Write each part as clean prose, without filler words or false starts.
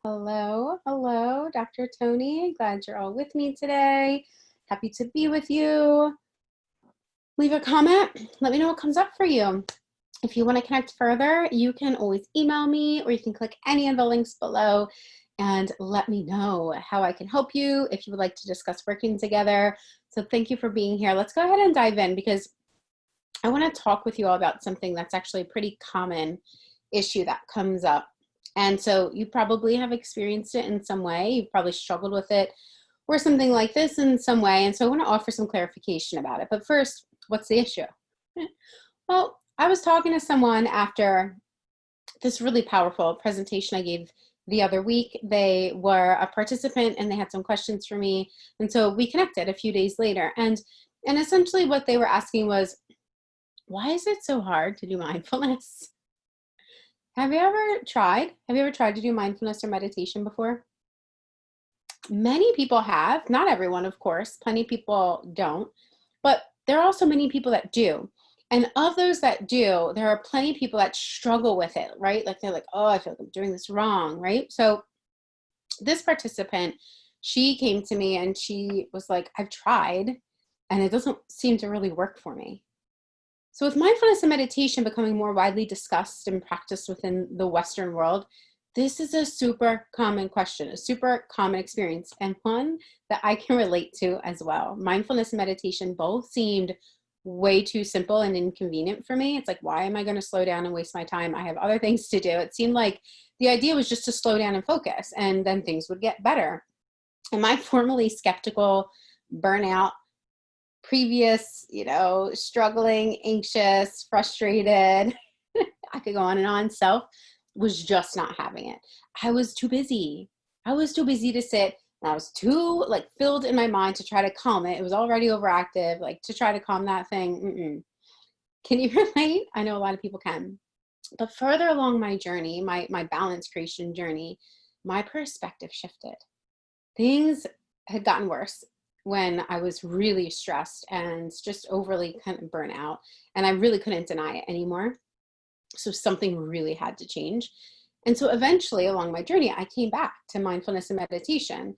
Hello, hello, Dr. Toni. Glad you're all with me today. Happy to be with you. Leave a comment. Let me know what comes up for you. If you want to connect further, you can always email me or you can click any of the links below and let me know how I can help you if you would like to discuss working together. So thank you for being here. Let's go ahead and dive in because I want to talk with you all about something that's actually a pretty common issue that comes up. And so you probably have experienced it in some way. You've probably struggled with it or something like this in some way. And so I want to offer some clarification about it. But first, what's the issue? Well, I was talking to someone after this really powerful presentation I gave the other week. They were a participant and they had some questions for me. And so we connected a few days later. And essentially what they were asking was, why is it so hard to do mindfulness? Have you ever tried to do mindfulness or meditation before? Many people have, not everyone, of course. Plenty of people don't, but there are also many people that do. And of those that do, there are plenty of people that struggle with it, right? Like they're like, oh, I feel like I'm doing this wrong, right? So this participant, she came to me and she was like, I've tried and it doesn't seem to really work for me. So with mindfulness and meditation becoming more widely discussed and practiced within the Western world, this is a super common question, a super common experience, and one that I can relate to as well. Mindfulness and meditation both seemed way too simple and inconvenient for me. It's like, why am I going to slow down and waste my time? I have other things to do. It seemed like the idea was just to slow down and focus, and then things would get better. And my formerly skeptical, burnout, previous, struggling, anxious, frustrated, I could go on and on, self was just not having it. I was too busy. To sit. And I was too filled in my mind to try to calm it. It was already overactive, to try to calm that thing. Can you relate? I know a lot of people can. But further along my journey, my balance creation journey, my perspective shifted. Things had gotten worse when I was really stressed and just overly kind of burnt out, and I really couldn't deny it anymore. So something really had to change. And so eventually along my journey, I came back to mindfulness and meditation.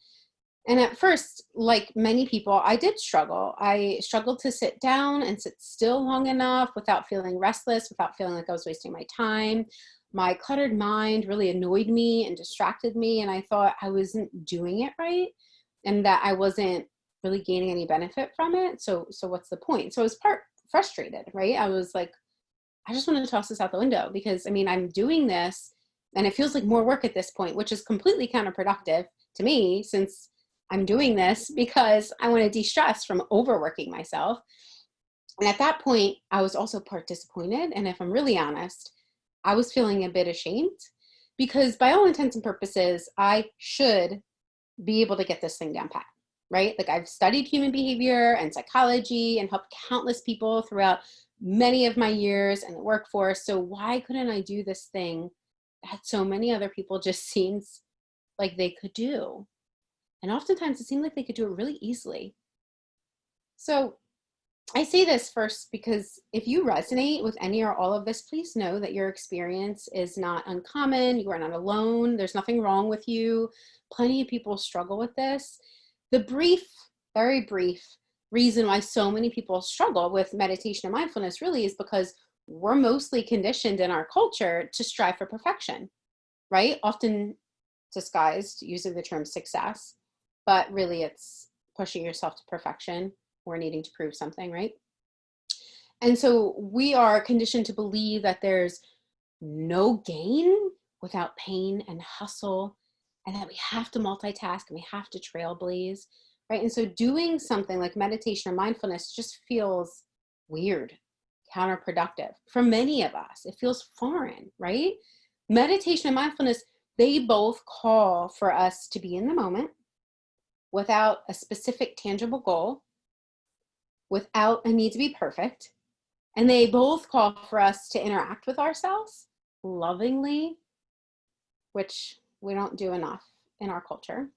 And at first, like many people, I did struggle. I struggled to sit down and sit still long enough without feeling restless, without feeling like I was wasting my time. My cluttered mind really annoyed me and distracted me. And I thought I wasn't doing it right and that I wasn't really gaining any benefit from it. So what's the point? So I was part frustrated, right? I was like, I just want to toss this out the window because I'm doing this and it feels like more work at this point, which is completely counterproductive to me since I'm doing this because I want to de-stress from overworking myself. And at that point, I was also part disappointed. And if I'm really honest, I was feeling a bit ashamed because by all intents and purposes, I should be able to get this thing down pat, right? Like I've studied human behavior and psychology and helped countless people throughout many of my years in the workforce. So why couldn't I do this thing that so many other people just seems like they could do? And oftentimes it seemed like they could do it really easily. So I say this first because if you resonate with any or all of this, please know that your experience is not uncommon. You are not alone. There's nothing wrong with you. Plenty of people struggle with this. The brief, very brief reason why so many people struggle with meditation and mindfulness really is because we're mostly conditioned in our culture to strive for perfection, right? Often disguised using the term success, but really it's pushing yourself to perfection or needing to prove something, right? And so we are conditioned to believe that there's no gain without pain and hustle, and that we have to multitask and we have to trailblaze, right? And so doing something like meditation or mindfulness just feels weird, counterproductive. For many of us, it feels foreign, right? Meditation and mindfulness, they both call for us to be in the moment without a specific tangible goal, without a need to be perfect. And they both call for us to interact with ourselves lovingly, which we don't do enough in our culture.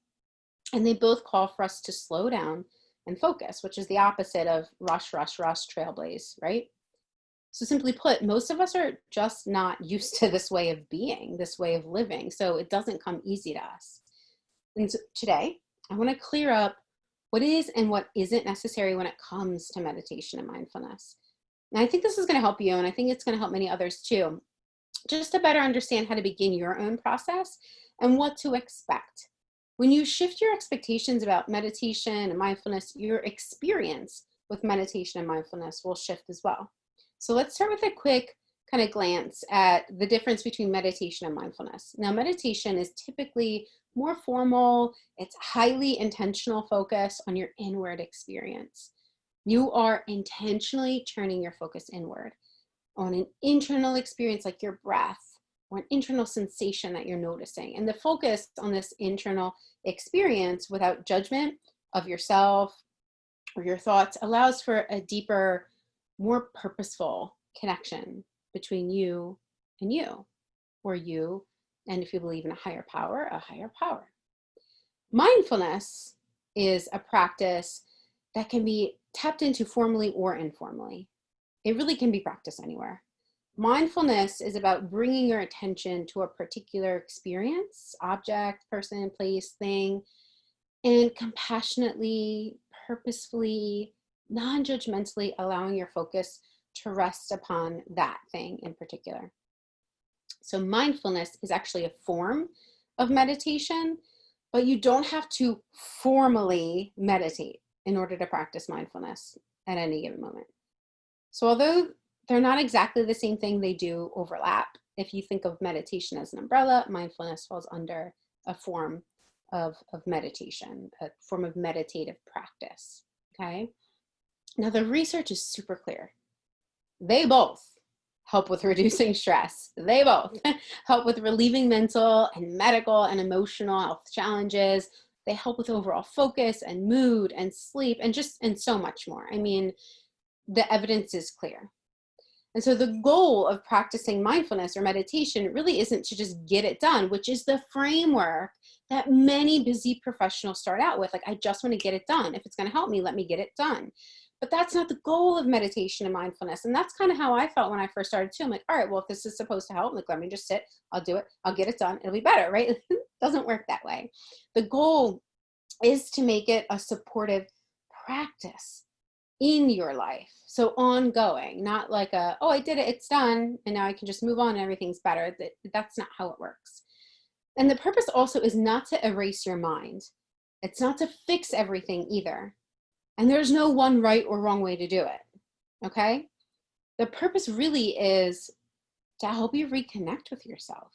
And they both call for us to slow down and focus, which is the opposite of rush, rush, rush, trailblaze, right? So simply put, most of us are just not used to this way of being, this way of living. So it doesn't come easy to us. And so today, I want to clear up what is and what isn't necessary when it comes to meditation and mindfulness. And I think this is going to help you, and I think it's going to help many others too, just to better understand how to begin your own process and what to expect. When you shift your expectations about meditation and mindfulness, your experience with meditation and mindfulness will shift as well. So let's start with a quick kind of glance at the difference between meditation and mindfulness. Now, meditation is typically more formal. It's highly intentional focus on your inward experience. You are intentionally turning your focus inward on an internal experience like your breath or an internal sensation that you're noticing. And the focus on this internal experience without judgment of yourself or your thoughts allows for a deeper, more purposeful connection between you and you, or you, and if you believe in a higher power, a higher power. Mindfulness is a practice that can be tapped into formally or informally. It really can be practiced anywhere. Mindfulness is about bringing your attention to a particular experience, object, person, place, thing, and compassionately, purposefully, non-judgmentally allowing your focus to rest upon that thing in particular. So mindfulness is actually a form of meditation, but you don't have to formally meditate in order to practice mindfulness at any given moment. So although they're not exactly the same thing, they do overlap. If you think of meditation as an umbrella, mindfulness falls under a form of meditation, a form of meditative practice, okay? Now the research is super clear. They both help with reducing stress. They both help with relieving mental and medical and emotional health challenges. They help with overall focus and mood and sleep and so much more. I mean, the evidence is clear. And so the goal of practicing mindfulness or meditation really isn't to just get it done, which is the framework that many busy professionals start out with. Like, I just want to get it done. If it's going to help me, let me get it done. But that's not the goal of meditation and mindfulness. And that's kind of how I felt when I first started too. I'm like, all right, well, if this is supposed to help, like, let me just sit, I'll do it, I'll get it done, it'll be better, right? It doesn't work that way. The goal is to make it a supportive practice in your life. So ongoing, not like oh, I did it, it's done, and now I can just move on and everything's better. That's not how it works. And the purpose also is not to erase your mind. It's not to fix everything either. And there's no one right or wrong way to do it, okay? The purpose really is to help you reconnect with yourself,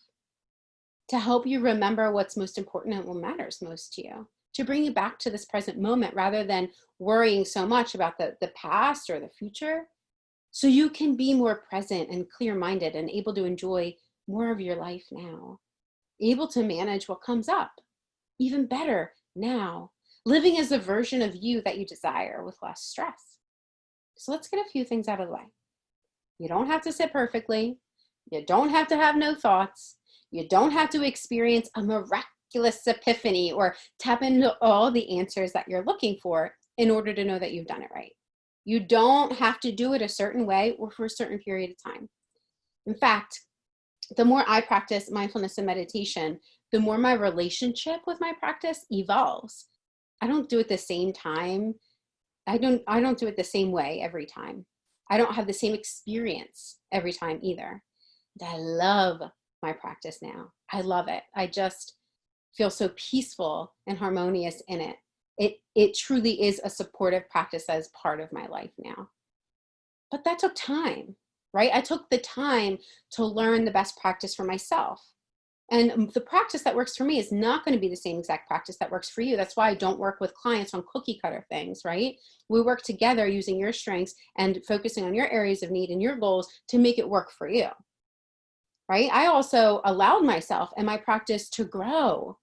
to help you remember what's most important and what matters most to you, to bring you back to this present moment rather than worrying so much about the past or the future, so you can be more present and clear-minded and able to enjoy more of your life now, able to manage what comes up even better now, living as the version of you that you desire with less stress. So let's get a few things out of the way. You don't have to sit perfectly. You don't have to have no thoughts. You don't have to experience a miraculous epiphany or tap into all the answers that you're looking for in order to know that you've done it right. You don't have to do it a certain way or for a certain period of time. In fact, the more I practice mindfulness and meditation, the more my relationship with my practice evolves. I don't do it the same time. I don't do it the same way every time. I don't have the same experience every time either. And I love my practice now. I love it. I just feel so peaceful and harmonious in it. It truly is a supportive practice that is part of my life now. But that took time, right? I took the time to learn the best practice for myself. And the practice that works for me is not going to be the same exact practice that works for you. That's why I don't work with clients on cookie cutter things, right? We work together using your strengths and focusing on your areas of need and your goals to make it work for you, right? I also allowed myself and my practice to grow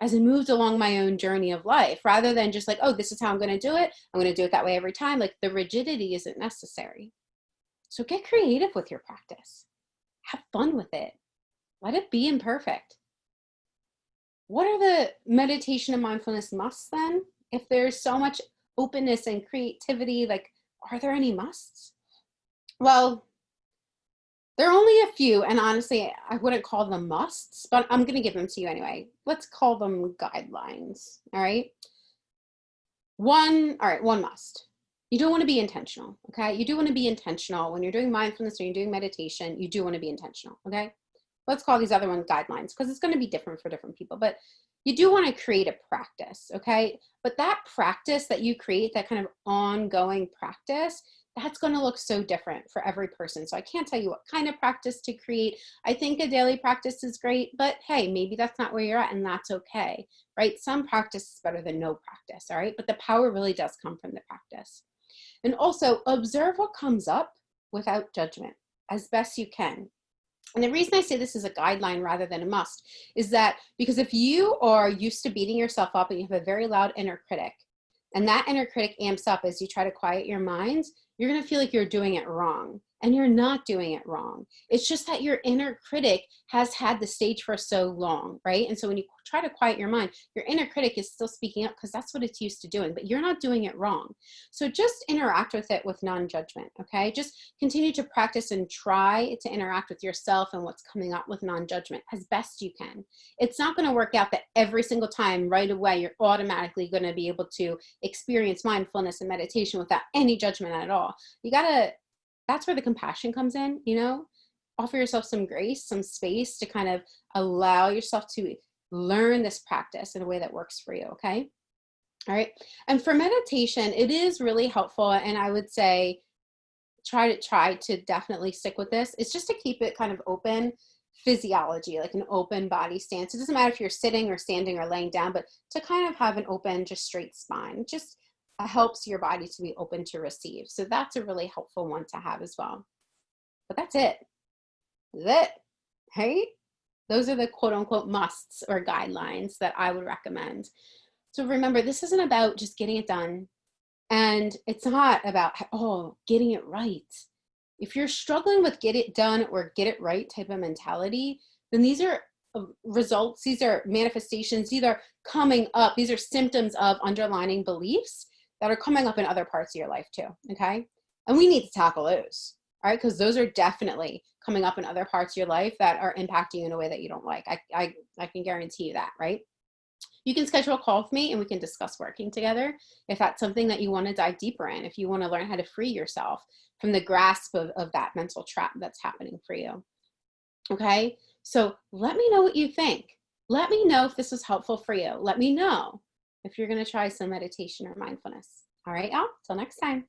as I moved along my own journey of life, rather than just like, oh, this is how I'm going to do it. I'm going to do it that way every time. Like, the rigidity isn't necessary. So get creative with your practice. Have fun with it. Let it be imperfect. What are the meditation and mindfulness musts then? If there's so much openness and creativity, like, are there any musts? Well, There are only a few, and honestly, I wouldn't call them musts, but I'm going to give them to you anyway. Let's call them guidelines, all right? One must. You do want to be intentional, okay? You do want to be intentional. When you're doing mindfulness or you're doing meditation, you do want to be intentional, okay? Let's call these other ones guidelines because it's going to be different for different people, but you do want to create a practice, okay? But that practice that you create, that kind of ongoing practice, that's going to look so different for every person. So I can't tell you what kind of practice to create. I think a daily practice is great, but hey, maybe that's not where you're at, and that's okay, right? Some practice is better than no practice, all right? But the power really does come from the practice. And also observe what comes up without judgment as best you can. And the reason I say this is a guideline rather than a must is that because if you are used to beating yourself up and you have a very loud inner critic, and that inner critic amps up as you try to quiet your mind, you're going to feel like you're doing it wrong. And you're not doing it wrong. It's just that your inner critic has had the stage for so long, right? And so when you try to quiet your mind, your inner critic is still speaking up because that's what it's used to doing, but you're not doing it wrong. So just interact with it with non-judgment, okay? Just continue to practice and try to interact with yourself and what's coming up with non-judgment as best you can. It's not going to work out that every single time right away you're automatically going to be able to experience mindfulness and meditation without any judgment at all. That's where the compassion comes in, you know, offer yourself some grace, some space to kind of allow yourself to learn this practice in a way that works for you. Okay. All right. And for meditation, it is really helpful. And I would say, try to definitely stick with this. It's just to keep it kind of open physiology, like an open body stance. It doesn't matter if you're sitting or standing or laying down, but to kind of have an open, just straight spine. Just helps your body to be open to receive. So that's a really helpful one to have as well. But that's it. Right? Those are the quote unquote musts or guidelines that I would recommend. So remember, this isn't about just getting it done. And it's not about, getting it right. If you're struggling with get it done or get it right type of mentality, then these are results, these are manifestations, these are coming up, these are symptoms of underlying beliefs that are coming up in other parts of your life too, okay? And we need to tackle those, all right? Because those are definitely coming up in other parts of your life that are impacting you in a way that you don't like. I can guarantee you that, right? You can schedule a call with me and we can discuss working together if that's something that you want to dive deeper in, if you want to learn how to free yourself from the grasp of that mental trap that's happening for you, okay? So let me know what you think. Let me know if this was helpful for you. Let me know if you're going to try some meditation or mindfulness. All right, y'all. Till next time.